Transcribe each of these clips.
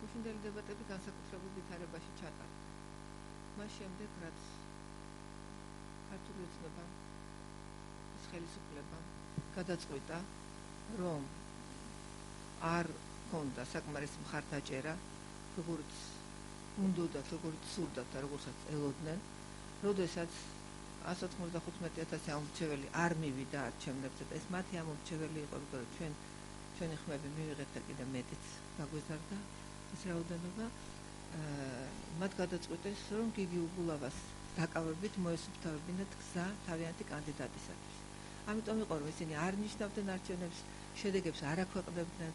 მაშინდელი დებატები განსაკუთრებულ ვითარებაში ჩატარდა. მას შემდეგ, რაც ქართული ოცნებამ, ის ხელისუფლებამ გადაწყვიტა, რომ არ ჰქონდა საკმარისი მხარდაჭერა, როგორც უნდათ, როგორც სურდათ და როგორცაც ელოდნენ, როდესაც 195,000 ამორჩეველი არ მივიდა არჩევნებზე და ეს მათი ამორჩეველი იყო, რომ ჩვენი ხმები მივიღეთ და კიდე მეტიც გაგვეზარდა ეს რაოდენობა, მათ გადაწყვიტეს, რომ გიგი უგულავას დაკავებით მოესუფთავებინათ გზა თავიანთი კანდიდატისათვის. ამიტომ იყო, რომ ისინი არ ნიშნავდნენ არჩევნებს, შედეგებს არ აქვეყნებდნენ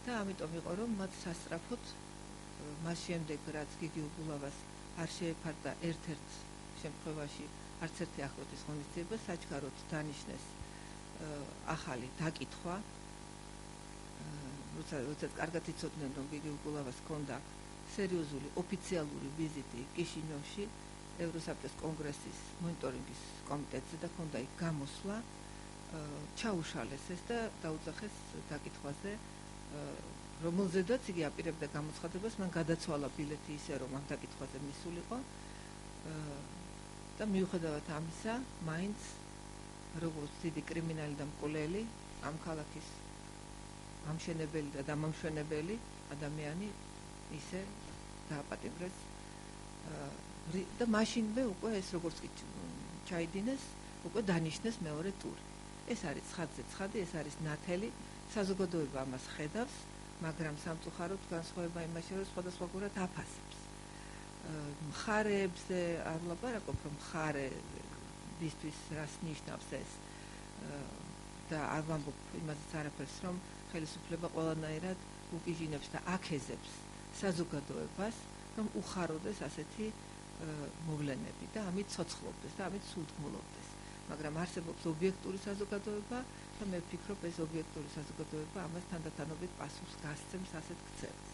და ამიტომ იყო, რომ მათ სასწრაფოდ მას შემდეგ, რაც გიგი უგულავას არ შეეფარდა ერთ-ერთ შემთხვევაში არც ერთი ახლობის ღონისძიება, საჩქაროდ დანიშნეს ახალი დაკითხვა. როდესაც კარგად იცოდნენ, რომ გიგი უგულავას ჰქონდა სერიოზული ოფიციალური ვიზიტი კიშინიოვში, ევროსაბჭოს კონგრესის მონიტორინგის კომიტეტზე და ჰქონდა იქ გამოსვლა, ჩაუშალეს ეს და დაუძახეს დაკითხვაზე, რომელზედაც იგი აპირებდა გამოცხადებას, მან გადაცვალა ბილეთი ისე, რომ ამ დაკითხვაზე მისულიყო და მიუხედავად ამისა, მაინც როგორც დიდი კრიმინალი და მკვლელი, ამ ქალაქის ამშენებელი და დამამშვენებელი ადამიანი ისე დააპატიმრეს და მაშინვე უკვე ეს როგორც კი ჩაიდინეს, უკვე დანიშნეს მეორე ტური. ეს არის ცხადზე ცხადი, ეს არის ნათელი, საზოგადოება ამას ხედავს, მაგრამ სამწუხაროდ განსხვავება იმაში, რომ სხვადასხვაგვარად აფასებს. მხარეებზე არ ვლაპარაკობ, რომ მხარებისთვის რას ნიშნავს ეს და არ ვამბობ იმასაც არაფერს, რომ ხელისუფლება ყველანაირად უკიჟინებს და აქეზებს საზოგადოებას, რომ უხაროდეს ასეთი მოვლენები და ამით ცოცხლობდეს და ამით სულთმულობდეს. მაგრამ არსებობს ობიექტური საზოგადოება და მე ვფიქრობ, ეს ობიექტური საზოგადოება ამას თანდათანობით პასუხს გასცემს ასეთ ქცევას.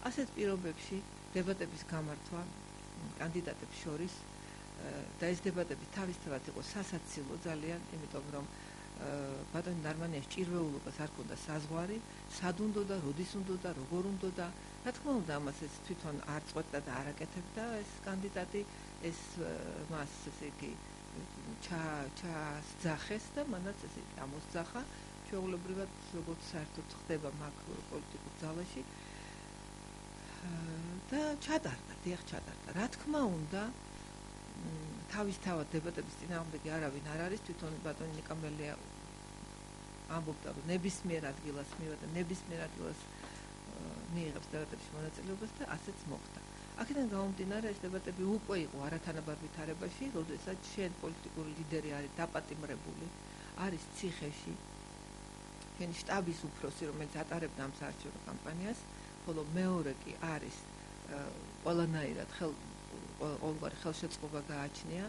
ასეთ პირობებში დებატების გამართვა კანდიდატებს შორის და ეს დებატები თავისთავად იყო სასაცილო ძალიან, იმიტომ რომ ბატონი ნარმანიას ჭირვეულობას არ ჰქონდა საზღვარი, სად უნდა და როდის უნდა და როგორ უნდა და რა თქმა უნდა ამას ეს თვითონ არ წყვეტდა და არ აკეთებდა ეს კანდიდატი, ეს მას ესე იგი ჩასძახეს და მანაც ესე იგი ამოსძახა, ჩვეულებრივად როგორც საერთოდ ხდება მაგ პოლიტიკურ ძალაში და ჩატარდა, დიახ ჩატარდა. რა თქმა უნდა, თავისთავად დებატების წინააღმდეგი არავინ არ არის, თვითონ ბატონი ნიკამელია ამბობდა, რომ ნებისმიერ ადგილას მივა და ნებისმიერ ადგილას მიიღებს დებატებში მონაწილეობას და ასეც მოხდა. აქედან გამომდინარე, ეს დებატები უკვე იყო არათანაბარ ვითარებაში, როდესაც შენ პოლიტიკური ლიდერი არის დაპატიმრებული, არის ციხეში, შენი შტაბის უფროსი, რომელიც ატარებდა ამ საარჩევნო კამპანიას, ხოლო მეორე კი არის ყველანაირად ყოველგვარი ხელშეწყობა გააჩნია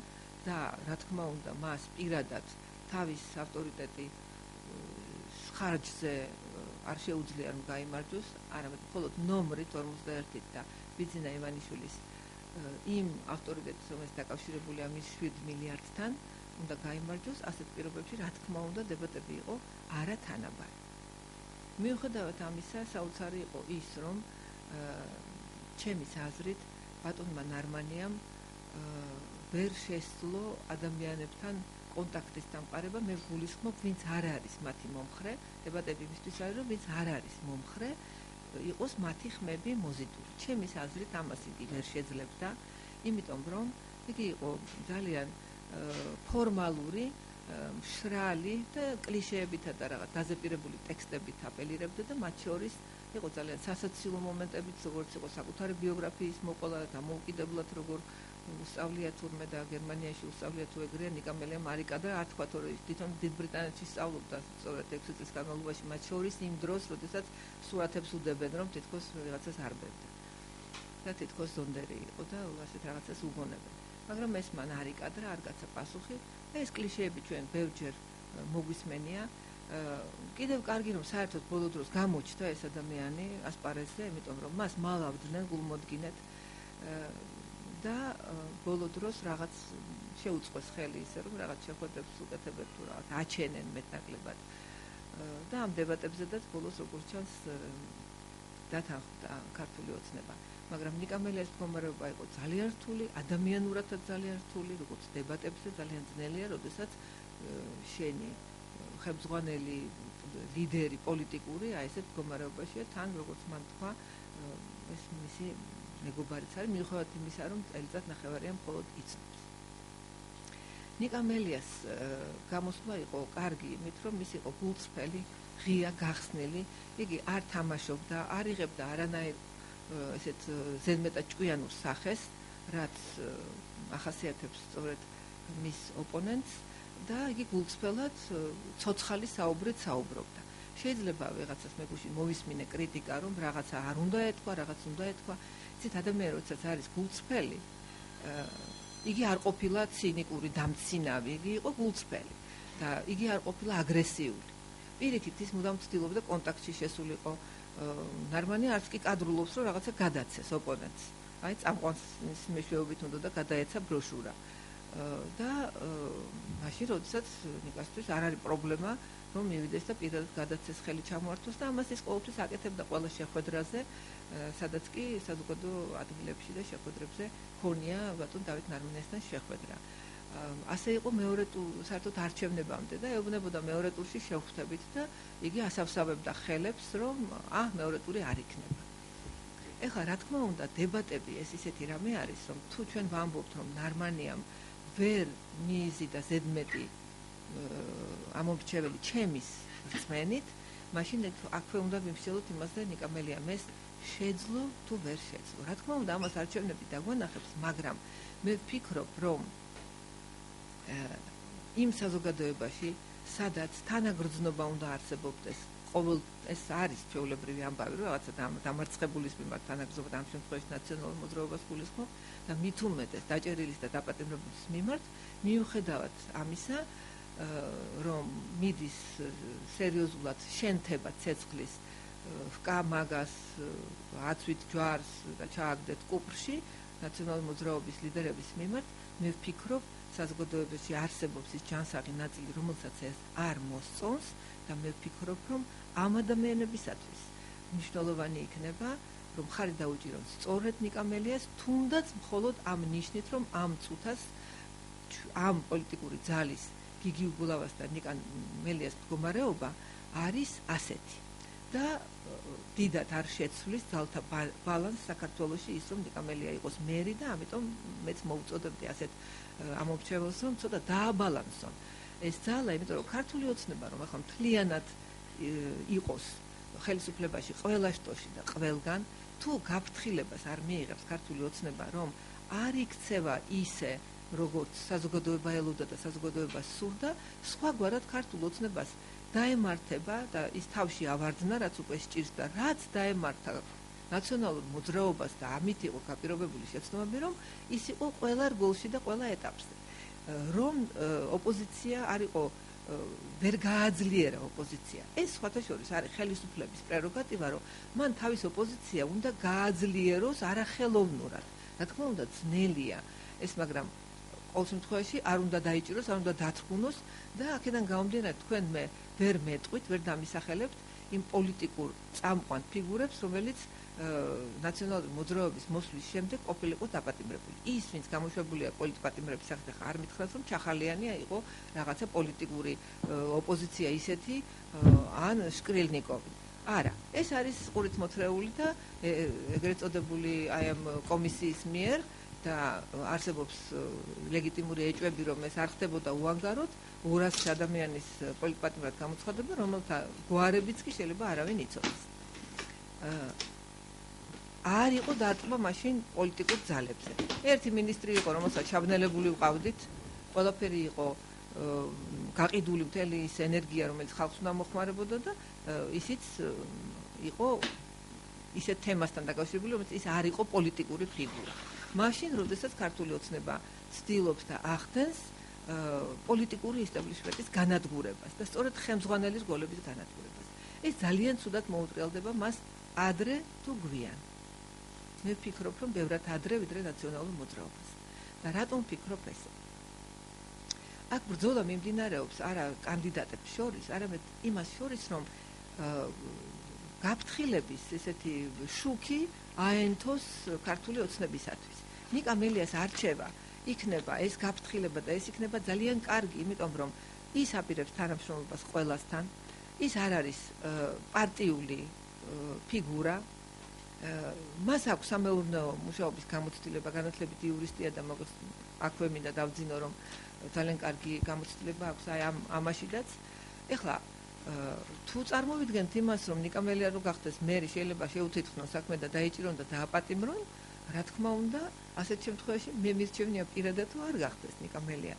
და რა თქმა უნდა, მას პირადად თავის ავტორიტეტი ხარჯზე არ შეუძლია რომ გაიმარჯოს, არამედ მხოლოდ ნომრით 41-ით და ბიძინა ივანიშვილის იმ ავტორიტეტის, რომელიც დაკავშირებულია მის 7 მილიარდთან, უნდა გაიმარჯოს. ასეთ პირობებში, რა თქმა უნდა, დებატები იყო არათანაბარი. მიუხედავად ამისა, საოცარი იყო ის, რომ ჩემის აზრით ბატონმა ნარმანიამ ვერ შესძლო ადამიანებთან კონტაქტის დამყარება. მე გულისხმობ, ვინც არ არის მათი მომხრე, დებატები იმისთვის არის, რომ ვინც არ არის მომხრე, იყოს მათი ხმები მოზიდული. ჩემის აზრით ამას იგი ვერ შეძლებდა, იმიტომ რომ იგი იყო ძალიან ფორმალური, მშრალი და კლიშეებითა და რაღაც დაზეპირებული ტექსტებით აპელირებდა და მათ შორის იყო ძალიან სასაცილო მომენტებიც, როგორც იყო საკუთარი ბიოგრაფიის მოყოლა, დამოუკიდებლად როგორ უსწავლია თურმე და გერმანიაში უსწავლია თუ ეგრეა, ნიკამელიამ არ იკადრა, არ თქვა, რომ თვითონ დიდ ბრიტანეთში სწავლობდა სწორედ 6 წლის განმავლობაში, მათ შორის იმ დროს, როდესაც სურათებს უდებენ, რომ თითქოს რაღაცას არ ბებდა. და თითქოს ზონდერი იყო და ასეთ რაღაცას უგონებენ. მაგრამ ეს მან არ იკადრა, არ გაცა პასუხი და ეს კლიშეები ჩვენ ბევრჯერ მოგვისმენია. კიდევ კარგი რომ საერთოდ ბოლო დროს გამოჩნდა ეს ადამიანი ასპარეზზე, იმიტომ რომ მას მალავდნენ გულმოდგინედ და ბოლო დროს რაღაც შეუწყოს ხელი ისე რომ რაღაც შეხვედრებს უკეთებენ თუ რაღაც აჩენენ მეტნაკლებად და ამ დებატებზედაც ბოლოს როგორც ჩანს დათანხმდა ქართული ოცნება. მაგრამ ნიკამელიას მდგომარეობა იყო ძალიან რთული, ადამიანურადაც ძალიან რთული, როგორც დებატებზე ძალიან ძნელია, როდესაც შენი ხელმძღვანელი ლიდერი პოლიტიკური აი ესეთ მდგომარეობაშია, თან როგორც მან თქვა, ეს მისი მეგობარიც არის, მიუხედავად იმისა, რომ წელიწად ნახევარია მხოლოდ იცნობს. ნიკამელიას გამოსვლა იყო კარგი იმით, რომ ის იყო გულწრფელი, ღია, გახსნილი, იგი არ თამაშობდა, არ იღებდა არანაირ ესეთ ზედმეტად ჭკვიანურ სახეს, რაც ახასიათებს სწორედ მის ოპონენტს და იგი გულწრფელად ცოცხალი საუბრით საუბრობდა. შეიძლება ვიღაცას მეგუში მოვისმინე კრიტიკა, რომ რაღაცა არ უნდა ეთქვა, რაღაც უნდა ეთქვა. იცით, ადამიანი როდესაც არის გულწრფელი, იგი არ ყოფილა ცინიკური, დამცინავი, იგი იყო გულწრფელი და იგი არ ყოფილა აგრესიული. პირიქით ის მუდამ ცდილობდა კონტაქტში შესულიყო ნარმანი, არც კი კადრულობს, რომ რაღაცა გადაცეს ოპონენტს. აი წამყვანს მეშვეობით უნდა და გადაეცა ბროშურა. და მაშინ როდესაც ნიკასთვის არ არის პრობლემა, რომ მივიდეს და პირადად გადაცეს ხელი ჩამოართოს და ამას ის ყოველთვის აკეთებდა ყველა შეხვედრაზე, სადაც კი საზოგადო ადგილებში და შეხვედრებზე ქონია ბატონ დავით ნარმანიასთან შეხვედრა. ასე იყო მეორე საერთოდ არჩევნებამდე და ეუბნებოდა მეორე ტურში შევხვდებით და იგი ასავსავებდა ხელებს, რომ მეორე ტური არ იქნება. ეხლა რა თქმა უნდა, დებატები ეს ისეთი რამე არის, რომ თუ ჩვენ ვამბობთ, რომ ნარმანიამ ვერ მიიზიდა ზედმეტი ამომრჩეველი ჩემის რწმენით, მაშინ აქვე უნდა ვიმსჯელოთ იმაზე, ნიკამელიამ ეს შეძლო თუ ვერ შეძლო. რა თქმა უნდა, ამას არჩევნები დაგვანახებს, მაგრამ მე ვფიქრობ, რომ იმ საზოგადოებაში, სადაც თანაგრძნობა უნდა არსებობდეს, ყოველ ეს არის ჩვეულებრივი ამბავი, რომ რაღაცა დამარცხებულის მიმართ თანაგრძნობა ამ შემთხვევაში ნაციონალურ მოძრაობას გულისხმობს და მით უმეტეს დაჭერილის და დაპატიმრებულის მიმართ, მიუხედავად ამისა, რომ მიდის სერიოზულად შენთება ცეცხლის ვკამაგას, აცვით ჯვარს და ჩააგდეთ კუპრში ნაციონალური მოძრაობის ლიდერების მიმართ, მე ვფიქრობ, საზოგადოებაში არსებობს ის ჯანსაღი ნაწილი, რომელსაც ეს არ მოსწონს და მე ვფიქრობ, რომ ამ ადამიანებისათვის მნიშვნელოვანი იქნება, რომ ხარი დაუჭირონ სწორედ ნიკამელიას, თუნდაც მხოლოდ ამ ნიშნით, რომ ამ წუთას ამ პოლიტიკური ძალის გიგი უგულავას და ნიკამელიას მდგომარეობა არის ასეთი. და დიდად არ შეცვლის ძალთა ბალანს საქართველოში ის, რომ ნიკამელია იყოს მერი და ამიტომ მეც მოვუწოდებდი ასეთ ამომრჩეველს, რომ ცოტა დააბალანსონ ეს ძალა, იმიტომ რომ ქართული ოცნება, რომ ახლა მთლიანად იყოს ხელისუფლებაში ყველა შტოში და ყველგან, თუ გაფრთხილებას არ მიიღებს ქართული ოცნება, რომ არ იქცევა ისე, როგორც საზოგადოება ელოდა და საზოგადოება სურდა, სხვაგვარად ქართულ ოცნებას დაემართება და ის თავში ავარდნა, რაც უკვე სჭირს და რაც დაემართა ნაციონალურ მოძრაობას და ამით იყო გაპირობებული შეცდომები, რომ ის იყო ყველა რგოლში და ყველა ეტაპზე. რომ ოპოზიცია არ იყო ვერ გააძლიერა ოპოზიცია. ეს სხვათა შორის არის ხელისუფლების პრეროგატივა, რომ მან თავის ოპოზიცია უნდა გააძლიეროს არახელოვნურად. რა თქმა უნდა, ძნელია ეს, მაგრამ ყოველ შემთხვევაში არ უნდა დაიჭიროს, არ უნდა დათრგუნოს და აქედან გამომდინარე თქვენ მე ვერ მეტყვით, ვერ დამისახელებთ იმ პოლიტიკურ წამყვან ფიგურებს, რომელიც ნაციონალური მოძრაობის მოსვლის შემდეგ ყოფილიყო დაპატიმრებული. ის, ვინც გამოშვებულია პოლიტპატიმრების სახით, არ მითხრათ, რომ ჩახალიანია იყო რაღაცა პოლიტიკური ოპოზიცია ისეთი ან შკრილნიკოვი. არა, ეს არის ყურით მოთრეული და ეგრეთ წოდებული აი ამ კომისიის მიერ და არსებობს ლეგიტიმური ეჭვები, რომ ეს არ ხდებოდა უანგაროდ 200 ადამიანის პოლიტპატიმრად გამოცხადება, რომელთა გვარებიც კი შეიძლება არავინ იცოდეს. არ იყო დარტყმა მაშინ პოლიტიკურ ძალებზე. ერთი მინისტრი იყო, რომელსაც ჩაბნელებული ვყავდით, ყველაფერი იყო გაყიდული მთელი ის ენერგია, რომელიც ხალხს უნდა მოხმარებოდა და ისიც იყო ისეთ თემასთან დაკავშირებული, რომელიც ის არ იყო პოლიტიკური ფიგურა. მაშინ, როდესაც ქართული ოცნება ცდილობს და ახდენს პოლიტიკური ესტაბლიშმენტის განადგურებას და სწორედ ხელმძღვანელის რგოლების განადგურებას. ეს ძალიან ცუდად მოუტრიალდება მას ადრე თუ გვიან. მე ვფიქრობ, რომ ბევრად ადრე ვიდრე ნაციონალურ მოძრაობას. და რატომ ვფიქრობ ესე? აქ ბრძოლა მიმდინარეობს არა კანდიდატებს შორის, არამედ იმას შორის, რომ გაფრთხილების ესეთი შუქი აენთოს ქართული ოცნებისათვის. ნიკა მელიას არჩევა იქნება ეს გაფრთხილება და ეს იქნება ძალიან კარგი, იმიტომ რომ ის აპირებს თანამშრომლობას ყველასთან, ის არ არის პარტიული ფიგურა, მას აქვს სამეურნეო მუშაობის გამოცდილება, განათლებით იურისტია და აქვე მინდა დავძინო, რომ ძალიან კარგი გამოცდილება აქვს აი ამაშიდაც. ეხლა თუ წარმოვიდგენთ იმას, რომ ნიკა მელია რო გახდეს მერი, შეიძლება შეუთითქნონ საქმე და დაიჭირონ და დააპატიმრონ, რა თქმა უნდა, ასეთ შემთხვევაში მე მირჩევნია პირადად თუ არ გახდეს ნიკა მელია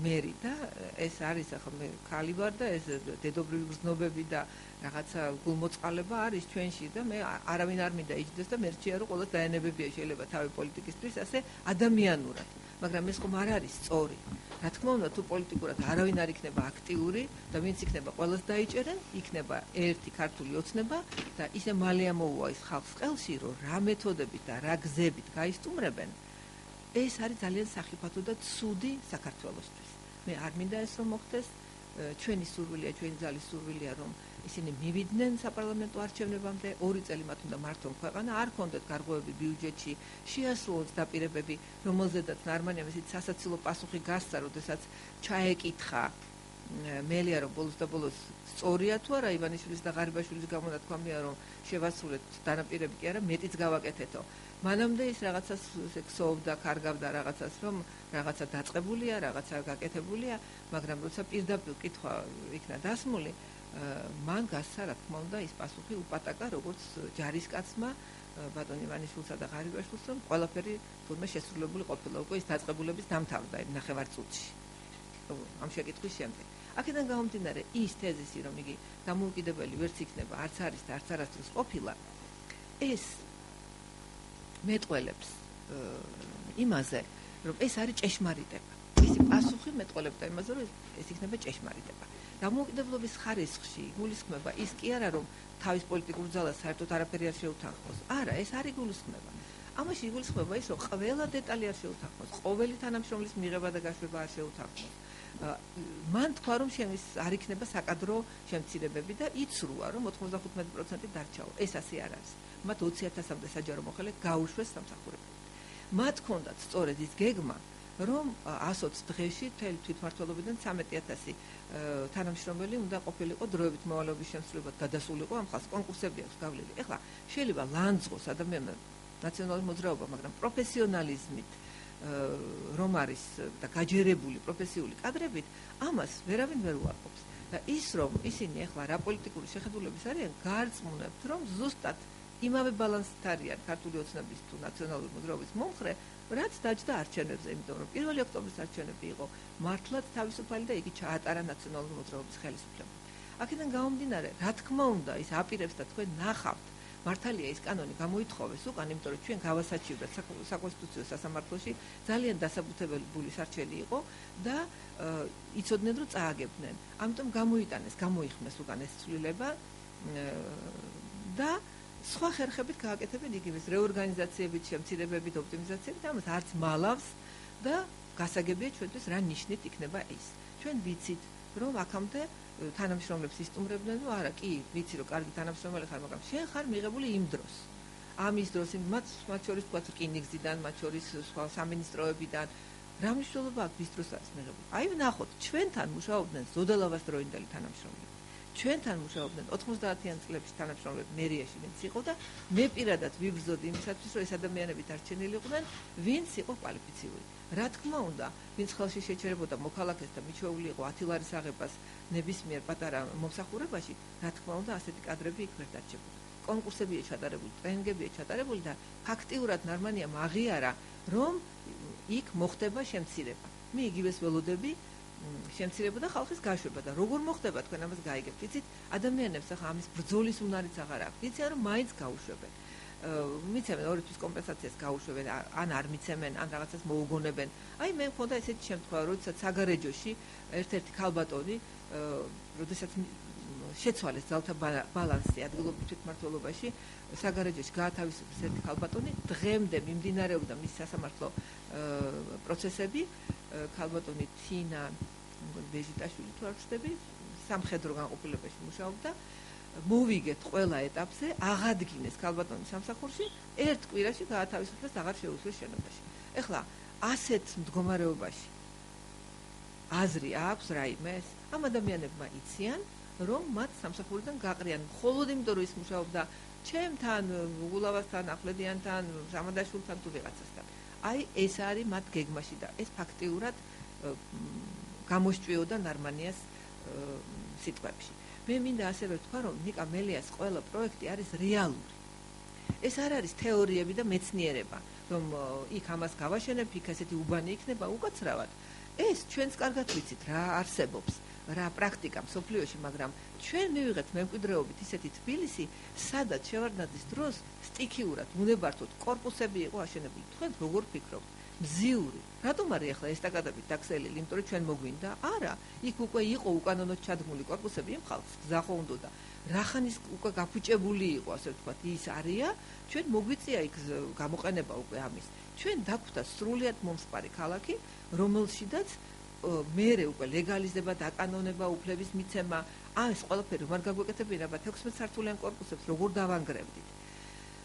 მერი და ეს არის ახლა მე ქალი ვარ და ეს დედობრივი გრძნობები და რაღაცა გულმოწყალება არის ჩვენში და მე არავინ არ მინდა იჯდეს და მერჩია რომ ყოველს დაენებებია შეიძლება თავი პოლიტიკისთვის ასე ადამიანურად, მაგრამ ეს ხომ არ არის სწორი. რა თქმა უნდა, თუ პოლიტიკურად არავინ არ იქნება აქტიური და ვინც იქნება ყველას დაიჭერენ, იქნება ერთი ქართული ოცნება და ისე მალე ამოუვა ის ხალხს ყელში, რომ რა მეთოდებით და რა გზებით გაისტუმრებენ, ეს არის ძალიან სახიფათო და ცუდი საქართველოსთვის. მე არ მინდა ეს რომ მოხდეს, ჩვენი სურვილია, ჩვენი ძალის სურვილია, რომ ისინი მივიდნენ საპარლამენტო არჩევნებამდე, 2 წელი მათ უნდა მართონ ქვეყანა, არ ქონდეთ გარღვევები ბიუჯეტში, შეასრულოთ დაპირებები, რომელზედაც ნარმანიამ ისეთ სასაცილო პასუხი გასცა, როდესაც ჩაეკითხა მელია, რომ ბოლოს და ბოლოს სწორია თუ არა ივანიშვილის და ღარიბაშვილის გამონათქვამია, რომ შევასრულეთ დანაპირები კი არა, მეტიც გავაკეთეთო. მანამდე ის რაღაცას ქსოვდა, კარგავდა რაღაცას, რომ რაღაცა დაწყებულია, რაღაცა გაკეთებულია, მაგრამ როცა პირდაპირ კითხვა იქნა დასმული, მან გასცა, რა თქმა უნდა, ის პასუხი უპატაკა, როგორც ჯარისკაცმა ბატონ ივანიშვილსა და ღარიბაშვილს, რომ ყველაფერი თურმე შესრულებული ყოფილა უკვე ის დაწყებულების დამთავრდა იმ ნახევარწუთში. ამ შეკითხვის შემდეგ. აქედან გამომდინარე, ის თეზისი, რომ იგი დამოუკიდებელი ვერც იქნება, არც არის და არც არასდროს ყოფილა, ეს მეტყველებს იმაზე, რომ ეს არის ჭეშმარიტება. ისი პასუხი მეტყველებდა იმაზე, რომ ეს იქნება ჭეშმარიტება. დამოუკიდებლობის ხარისხში გულისხმება ის კი არა, რომ თავის პოლიტიკურ ძალას საერთოდ არაფერი არ შეუთანხმოს. არა, ეს არ იგულისხმება. ამაში იგულისხმება ის, რომ ყველა დეტალი არ შეუთანხმოს, ყოველი თანამშრომლის მიღება და გაშვება არ შეუთანხმოს. მან თქვა, რომ შემის არ იქნება საკადრო შემცირებები და იცრუა, რომ 95% დარჩაო. ეს ასე არ არის. მათ 20,000-მდე საჯარო მოხელე გაუშვეს სამსახურებად. მათ ჰქონდათ სწორედ ის გეგმა, რომ 120 დღეში მთელი თვითმმართველობიდან 13,000 თანამშრომელი უნდა ყოფილიყო დროებით მოვალეობის შემსრულებლად გადასულიყო ამ ხალხს კონკურსები აქვს გავლილი. ეხლა შეიძლება ლანძღოს ადამიანმა ნაციონალური მოძრაობა, მაგრამ პროფესიონალიზმით რომ არის და გაჯერებული პროფესიული კადრებით, ამას ვერავინ ვერ უარყოფს. და ის რომ ისინი ეხლა რა პოლიტიკური შეხედულების არიან, გარწმუნებთ, რომ ზუსტად იმავე ბალანსით არიან ქართული ოცნების თუ ნაციონალური მოძრაობის მომხრე, რაც დაჯდა არჩევნებზე, იმიტომ რომ 1 ოქტომბრის არჩევნები იყო მართლაც თავისუფალი და იგი ჩაატარა ნაციონალური მოძრაობის ხელისუფლებამ. აქედან გამომდინარე, რა თქმა უნდა, ის აპირებს და თქვენ ნახავთ, მართალია ის კანონი გამოითხოვეს უკან, იმიტომ რომ ჩვენ გავასაჩივრდათ საკონსტიტუციო სასამართლოში, ძალიან დასაბუთებელი სარჩელი იყო და იცოდნენ რომ წააგებდნენ. ამიტომ გამოიტანეს, გამოიხმეს უკან ეს ცვლილება და სხვა ხერხებით გააკეთებენ იგივეს რეორგანიზაციებით, შემცირებებით, ოპტიმიზაციებით, ამას არც მალავს და გასაგებია ჩვენთვის რა ნიშნით იქნება ის. ჩვენ ვიცით, რომ აქამდე თანამშრომლებს ისტუმრებდნენ, რომ არა, კი, ვიცი რომ კარგი თანამშრომელი ხარ, მაგრამ შენ ხარ მიღებული იმ დროს. ამის დროს მათ შორის თქვა რკინიგზიდან, მათ შორის სხვა სამინისტროებიდან, რა მნიშვნელობა აქვს ის დროს არის მიღებული. აი ვნახოთ, ჩვენთან მუშაობდნენ ზოდალავას დროინდელი თანამშრომლები. ჩვენთან მუშაობდნენ 90-იან წლებში თანამშრომლები მერიაში, ვინც იყო და მე პირადად ვიბრძოდი იმისათვის, რომ ეს ადამიანები დარჩენილიყვნენ, ვინც იყო კვალიფიციური. რა თქმა უნდა, ვინც ხელში შეჩერებოდა მოქალაქეს და მიჩვეული იყო 10 ლარის აღებას ნებისმიერ პატარა მომსახურებაში, რა თქმა უნდა, ასეთი კადრები იქ ვერ დარჩებოდა. კონკურსებია ჩატარებული, ტრენინგებია ჩატარებული და ფაქტიურად ნარმანიამ აღიარა, რომ იქ მოხდება შემცირება. მე იგივეს ველოდები შემცირება და ხალხის გაშვება და როგორ მოხდება თქვენ ამას გაიგებთ. იცით, ადამიანებს ახლა ამის ბრძოლის უნარიც აღარ აქვს. იციან რომ მაინც გაუშვებენ. მიცემენ 2 თვის კომპენსაციას გაუშვებენ, ან არ მიცემენ, ან რაღაცას მოუგონებენ. აი მე მქონდა ესეთი შემთხვევა, როდესაც საგარეჯოში ერთ-ერთი ქალბატონი, როდესაც შეცვალეს ძალთა ბალანსი ადგილობრივ თვითმმართველობაში, საგარეჯოში გაათავისუფლეს ერთი ქალბატონი, დღემდე მიმდინარეობდა მის სასამართლო პროცესები, ქალბატონი თინა ბეჟიტაშვილი თუ არ ვცდები, სამხედრო განყოფილებაში მუშაობდა მოვიგეთ ყველა ეტაპზე, აღადგინეს ქალბატონის სამსახურში, ერთ კვირაში გაათავისუფლეს, აღარ შეუსვეს შენობაში. ეხლა ასეთ მდგომარეობაში აზრი აქვს რაიმეს? ამ ადამიანებმა იციან, რომ მათ სამსახურიდან გაყრიან, მხოლოდ იმიტომ რომ ის მუშაობდა ჩემთან, უგულავასთან, ახვლედიანთან, სამადაშვილთან თუ ვიღაცასთან. აი ეს არის მათ გეგმაში და ეს ფაქტიურად გამოსჭვიოდა ნარმანიას სიტყვებში. მე მინდა ასევე ვთქვა, რომ ნიკა მელიას ყველა პროექტი არის რეალური. ეს არ არის თეორიები და მეცნიერება, რომ იქ ამას გავაშენებ, იქ ესეთი უბანი იქნება, უკაცრავად. ეს ჩვენც კარგად ვიცით რა არსებობს, რა პრაქტიკა მსოფლიოში, მაგრამ ჩვენ მივიღეთ მემკვიდრეობით ისეთი თბილისი, სადაც შევარდნაძის დროს სტიქიურად უნებართოდ კორპუსები იყო აშენებული. თქვენ როგორ ფიქრობთ? მზიური. რატომ არის ახლა ესტაკადებით დაქსელილი? იმიტომ რომ ჩვენ მოგვინდა? არა, იქ უკვე იყო უკანონოდ ჩადგმული კორპუსები, იმ ხალხს გზა ხო უნდოდა. რახანის უკვე გაფუჭებული იყო, ასე ვთქვათ, ის არეა, ჩვენ მოგვიწია იქ გამოყენება უკვე ამის. ჩვენ დაგვხვდა სრულიად მომსპარი ქალაქი, რომელშიდაც მერე უკვე ლეგალიზება, დაკანონება, უფლების მიცემა, ეს ყველაფერი არ გაგვეკეთებინა, 16 სართულიან კორპუსებს როგორ დავანგრევდით.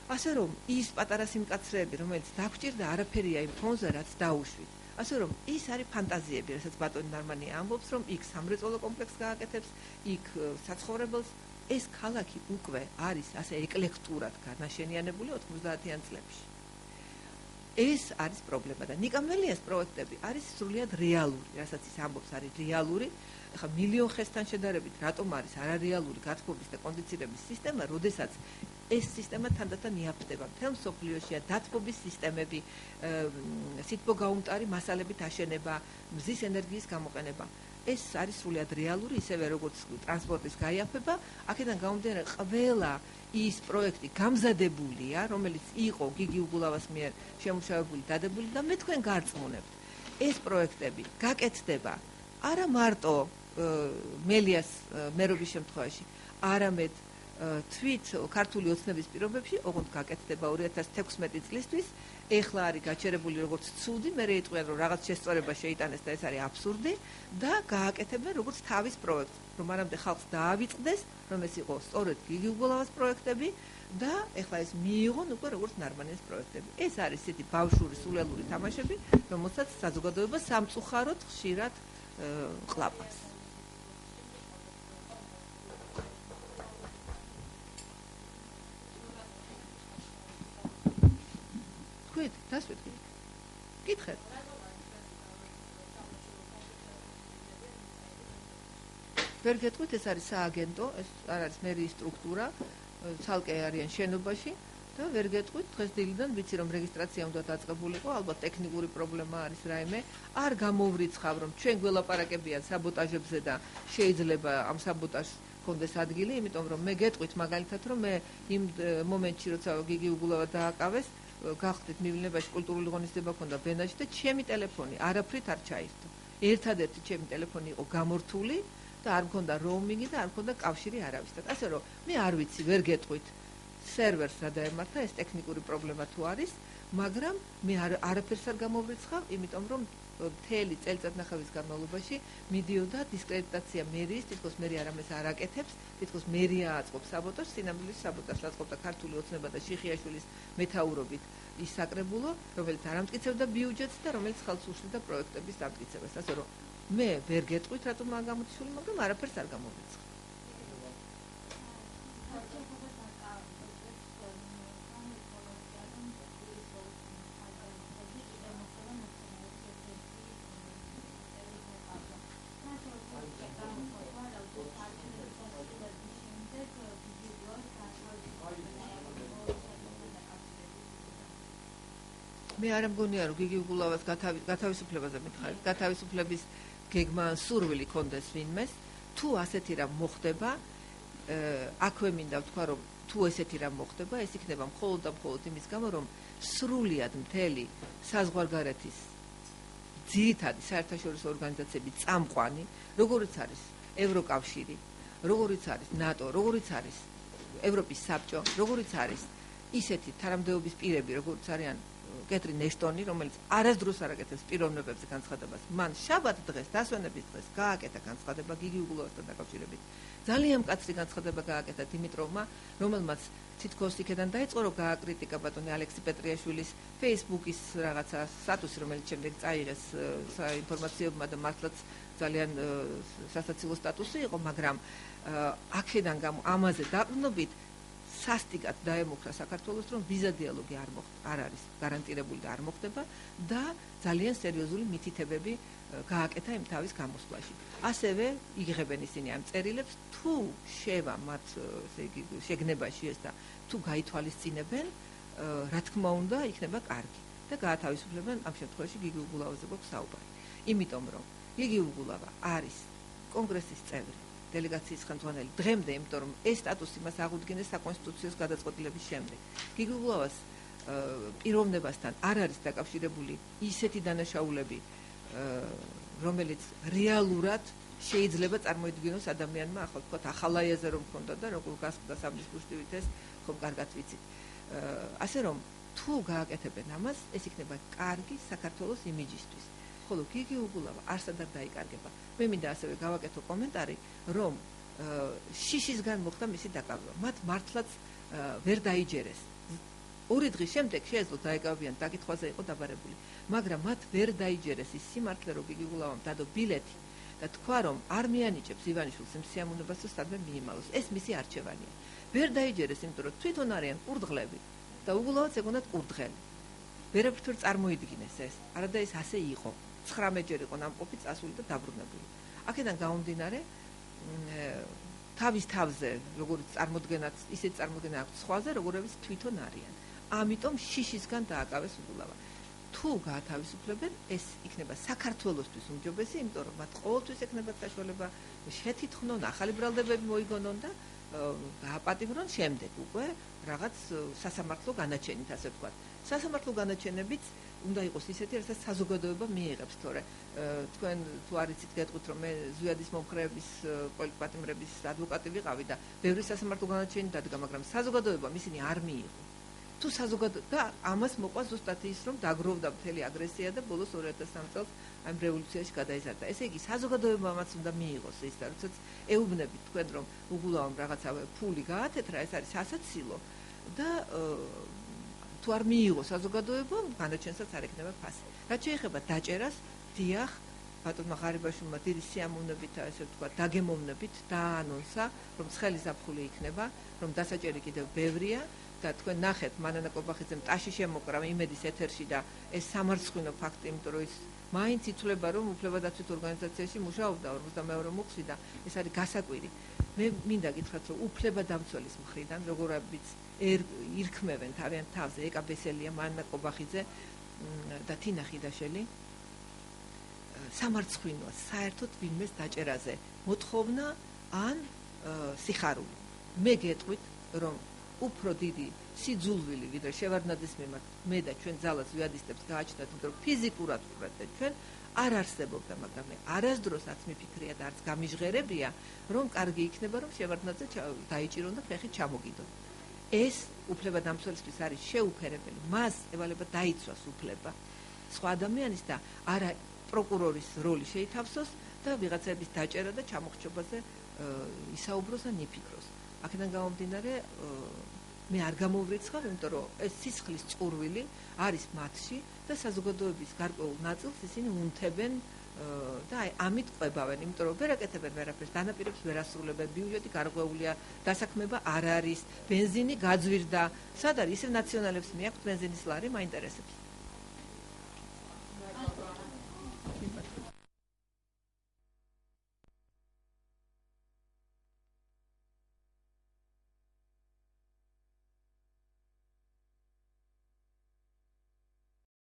ასე რომ ის პატარა სიმკაცრეები, რომელიც დაგვჭირდა, არაფერია იმ ფონზე, რაც დაუშვით. ასე რომ ის არის ფანტაზიები, რასაც ბატონი ნარმანია ამბობს, რომ იქ სამრეწველო კომპლექსს გააკეთებს, იქ საცხოვრებელს. ეს ქალაქი უკვე არის ასე ეკლექტურად განაშენიანებული 90-იან წლებში. ეს არის პრობლემა და ნიკა მელიას პროექტები არის სრულიად რეალური, რასაც ის ამბობს, არის რეალური. ახლა მილიონ ხესთან შედარებით რატომ არის არარეალური გათბობის და კონდიცირების სისტემა, როდესაც ეს სისტემა თანდათან იაფდება. მთელ მსოფლიოშია დათბობის სისტემები, სითბოგაუმტარი მასალებით აშენება, მზის ენერგიის გამოყენება. ეს არის სრულიად რეალური, ისევე როგორც ტრანსპორტის გაიაფება. აქედან გამომდინარე, ყველა ის პროექტი გამზადებულია, რომელიც იყო გიგი უგულავას მიერ შემუშავებული, დადებული და მე თქვენ გარწმუნებთ. ეს პროექტები გაკეთდება არა მარტო მელიას მერობის შემთხვევაში, არამედ თვით ქართული ოცნების პირობებში, ოღონდ გაკეთდება 2016 წლისთვის. ეხლა არის გაჩერებული როგორც ცუდი, მე რეიტყვიან რომ რაღაც შესწორება შეიტანეს და ეს არის აბსურდი და გააკეთებენ როგორც თავის პროექტს, რომ არამდე ხალხს დაავიწყდეს, რომ ეს იყო სწორედ გიგი უგულავას პროექტები და ეხლა ეს მიიღონ უკვე როგორც ნარმანიას პროექტები. ეს არის ისეთი ბავშვური სულელური თამაშები, რომელსაც საზოგადოება სამწუხაროდ ხშირად ყლაპავს. დასვით გითხეთ. ვერ გეტყვით, ეს არის სააგენტო, ეს არ არის მერიის სტრუქტურა, ცალკე არიან შენობაში და ვერ გეტყვით, დღეს დილიდან ვიცი რომ რეგისტრაცია უნდა დაწყებულიყო, ალბათ ტექნიკური პრობლემა არის რაიმე, არ გამოვრიცხავ რომ ჩვენ გველაპარაკებიან საბოტაჟებზე და შეიძლება ამ საბოტაჟს კონდეს ადგილი, იმიტომ რომ მე გეტყვით მაგალითად რომ მე იმ მომენტში როცა გიგი უგულავა დააკავეს გახდით მივლინებაში კულტურული ღონისძიება ქონდა ბენაში და ჩემი ტელეფონი არაფრით არ ჩაირთო. ერთადერთი ჩემი ტელეფონი იყო გამორთული და არ მქონდა როუმინგი და არ მქონდა კავშირი არავისთან. ასე რომ მე არ ვიცი, ვერ გეტყვით სერვერს რა დაემართა, ეს ტექნიკური პრობლემა თუ არის, მაგრამ მე არაფერს არ გამოვრიცხავ, იმიტომ რომ მთელი წელიწადნახევრის განმავლობაში მიდიოდა დისკრედიტაცია მერიის, თითქოს მერია რამეს არ აკეთებს, თითქოს მერია აწყობს საბოტაჟს, სინამდვილეში საბოტაჟს აწყობდა ქართული ოცნება და შიხიაშვილის მეთაურობით ის საკრებულო, რომელიც არ ამტკიცებდა ბიუჯეტს და რომელიც ხელს უშლიდა პროექტების დამტკიცებას. ასე რომ მე ვერ გეტყვით რატომ არ გამოთიშული, მაგრამ არაფერს არ გამოვრიცხავ. მე არ მგონია რომ გიგი უგულავას გათავისუფლებაზე მითხარით, გათავისუფლების გეგმა სურვილი კონდეს ვინმეს, თუ ასეთი რამ მოხდება, აქვე მინდა ვთქვა რომ თუ ესეთი რამ მოხდება, ეს იქნება მხოლოდ და მხოლოდ იმის გამო, რომ სრულიად მთელი საზღვარგარეთის ძირითადი საერთაშორისო ორგანიზაციები წამყვანი, როგორიც არის ევროკავშირი, როგორიც არის ნატო, როგორიც არის ევროპის საბჭო, როგორიც არის ისეთი თანამდებობის პირები, როგორც არიან კეთრინ ეშტონი, რომელიც არასდროს არ აკეთებს პიროვნებებზე განცხადებას. მან შაბათ დღეს, დასვენების დღეს გააკეთა განცხადება გიგი უგულავასთან დაკავშირებით. ძალიან მკაცრი განცხადება გააკეთა დიმიტროვმა, რომელმაც თითქოს იქიდან დაიწყო რომ გააკრიტიკა ბატონი ალექსი პეტრიაშვილის Facebook-ის რაღაცა სტატუსი, რომელიც შემდეგ წაიღეს საინფორმაციოებმა და მართლაც ძალიან სასაცილო სტატუსი იყო, მაგრამ აქედან ამაზე დაყრდნობით სასტიკად დაემუქრა საქართველოს, რომ ვიზა დიალოგი არ არის გარანტირებული და არ მოხდება და ძალიან სერიოზული მითითებები გააკეთა იმ თავის გამოსვლაში. ასევე იღებენ ისინი ამ წერილებს, თუ შევა მათ შეგნებაში ეს და თუ გაითვალისწინებენ, რა თქმა უნდა, იქნება კარგი და გაათავისუფლებენ ამ შემთხვევაში გიგი უგულავაზე გვაქვს საუბარი. იმიტომ რომ გიგი უგულავა არის კონგრესის წევრი, დელეგაციის ხელმძღვანელი დღემდე, იმიტომ რომ ეს სტატუსი მას აღუდგინეს საკონსტიტუციო გადაწყვეტილების შემდეგ. გიგი უგულავას პიროვნებასთან არ არის დაკავშირებული ისეთი დანაშაულები, რომელიც რეალურად შეიძლება წარმოიდგინოს ადამიანმა, ახლა ვთქვათ, ახალაიაზე რომ ქონდა და როგორ გასწდა საბჭოს გუშტივით ეს ხომ კარგად ვიცით. ასე რომ თუ გააკეთებენ ამას, ეს იქნება კარგი საქართველოს იმიჯისთვის. ხოლო გიგი უგულავა არსად არ დაიკარგება. მე მინდა ასევე გავაკეთო კომენტარი, რომ შიშისგან მოხდა მისი დაკავება. მათ მართლაც ვერ დაიჯერეს. 2 დღის შემდეგ შეეძლოთ დაეკავებიან, დაკითხვაზე იყო დაბარებული, მაგრამ მათ ვერ დაიჯერეს ის სიმართლე, რომ გიგი უგულავამ დადო ბილეთი და თქვა, რომ არ მიანიჭებს ივანიშვილს იმ სიამოვნებას, რომ სადმე მიიმალოს. ეს მისი არჩევანია. ვერ დაიჯერეს, იმიტომ რომ თვითონ არიან კურდღლები და უგულავაც ეგონათ კურდღელი. ვერაფერ წარმოიდგინეს ეს. არადა ეს ასე იყო. 19-ჯერ იყო ნამყოფი წასული და დაბრუნებული. აქედან გამომდინარე, თავის თავზე, როგორც წარმოდგენაც, ისეთ წარმოდგენა აქვს სხვაზე, როგორებიც თვითონ არიან. ამიტომ შიშისგან დააკავეს უგულავა. თუ გაათავისუფლებენ, ეს იქნება საქართველოსთვის უმჯობესი, იმიტომ რომ მათ ყოველთვის ექნებათ საშუალება შეთითხნონ, ახალი ბრალდებები მოიგონონ და გააპატიმრონ შემდეგ უკვე რაღაც სასამართლო განაჩენით, ასე ვთქვათ. სასამართლო განაჩენებიც უნდა იყოს ისეთი, რასაც საზოგადოება მიიღებს, თორე თქვენ თუ არ იცით, გეტყვით, რომ მე ზვიადის მომხრეების პოლიტპატიმრების ადვოკატი ვიყავი და ბევრი სასამართლო განაჩენი დადგა, მაგრამ საზოგადოებამ ისინი არ მიიღო. თუ და ამას მოყვა ზუსტად ის, რომ დაგროვდა მთელი აგრესია და ბოლოს 2003 წელს ამ რევოლუციაში გადაიზარდა. ესე იგი, საზოგადოებამაც უნდა მიიღოს ის და როდესაც ეუბნებით თქვენ, რომ უგულავამ რაღაცა ფული გაათეთრა, ეს არის სასაცილო და თუ არ მიიღო საზოგადოებამ, განაჩენსაც არ ექნება ფასი. რაც შეეხება დაჭერას, დიახ, ბატონმა ღარიბაშვილმა დიდი სიამოვნებით, ასე ვთქვათ, დაგემოვნებით დაანონსა, რომ ცხელი ზაფხული იქნება, რომ დასაჭერი კიდევ ბევრია და თქვენ ნახეთ, მანანა კობახიძემ ტაში შემოკრა იმედის ეთერში და ეს სამარცხვინო ფაქტი, იმიტომ რომ ის მაინც იცვლება, რომ უფლებადაცვით ორგანიზაციაში მუშაობდა 42 მუხლი და ეს არის გასაკვირი. მე მინდა გითხრათ, რომ უფლებადამცველის მხრიდან, როგორებიც ირქმევენ თავიანთ თავზე ეკა ბესელია, მანანა კობახიძე და თინა ხიდაშელი, სამარცხვინოა საერთოდ ვინმეს დაჭერაზე მოთხოვნა ან სიხარული. მე გეტყვით, რომ უფრო დიდი სიძულვილი ვიდრე შევარდნაძის მიმართ მე და ჩვენ ძალას ვიადისტებს გააჩნდათ, იმიტომ რომ ფიზიკურად ვყრეთ ჩვენ არ არსებობდა, მაგრამ მე არასდროსაც მიფიქრია და არც გამიჟღერებია, რომ კარგი იქნება, რომ შევარდნაძე დაიჭირონ და ფეხით ჩამოგიდონ. ეს უფლებადამცველისთვის არის შეუფერებელი. მას ევალება დაიცვას უფლება სხვა ადამიანის და არა პროკურორის როლი შეითავსოს და ვიღაცების დაჭერა და ჩამოხრჩობაზე ისაუბროს ან იფიქროს. აქედან გამომდინარე, მე არ გამოვრიცხავ, იმიტომ რომ ეს სისხლის წურვილი არის მათში და საზოგადოების გარკვეულ ნაწილს ისინი უნთებენ და ამით ყვებავენ, იმიტომ რომ ვერ აკეთებენ ვერაფერს, დანაპირებს ვერ ასრულებენ, ბიუჯეტი გარღვეულია, დასაქმება არ არის, ბენზინი გაძვირდა. სად არის? ისევ ნაციონალებს მიაქვთ ბენზინის ლარი, მაინტერესებს.